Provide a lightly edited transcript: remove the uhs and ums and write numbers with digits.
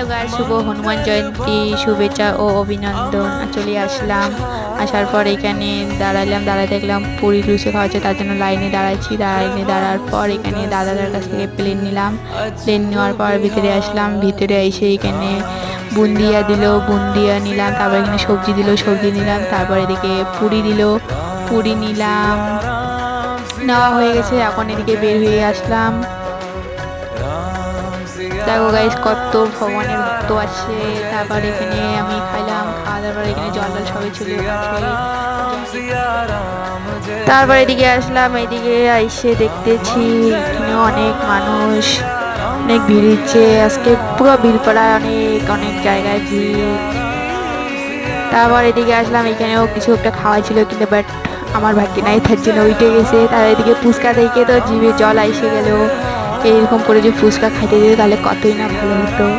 Hello guys, শুভ হনুমান জয়ন্তী শুভেচ্ছা ও অভিনন্দন। চলে আসলাম, আসার পর এখানে দাঁড়ালাম, দাঁড়ায় দেখলাম পুরি লুচি খাওয়া হচ্ছে, তার জন্য লাইনে দাঁড়াচ্ছি। লাইনে দাঁড়ার পর এখানে দাদাদের কাছ থেকে প্লেন নিলাম। প্লেন নেওয়ার পর ভিতরে আসলাম, ভিতরে এসে এখানে বুন্দিয়া দিল, বুন্দিয়া নিলাম। তারপর এখানে সবজি দিল, সবজি নিলাম। তারপর এদিকে পুরি দিল, পুরি নিলাম। নেওয়া হয়ে গেছে, এখন এদিকে বের হয়ে আসলাম। দেখো গাইস, কত ভগবানের ভক্ত আছে। তারপর এখানে আমি খাইলাম, খাওয়া দাওয়ার পর এখানে জল টল সবই ছিল কাছে। তারপর এদিকে আসলাম, এদিকে আইসে দেখতেছি এখানে অনেক মানুষ, অনেক ভিড় হচ্ছে আজকে, পুরো ভিড়পাড়ায় অনেক অনেক জায়গায় ভিড়। তারপর এদিকে আসলাম, এখানেও কিছু একটা খাওয়া ছিল, কিন্তু বাট আমার ভাগ্যে নাই, তার জন্য উঠে গেছে। তার এদিকে ফুচকা দেখে তো জিভে জল আইসে গেল। এইরকম করে যে ফুচকা খাইতে দিত তাহলে কতই না ভালো হতো।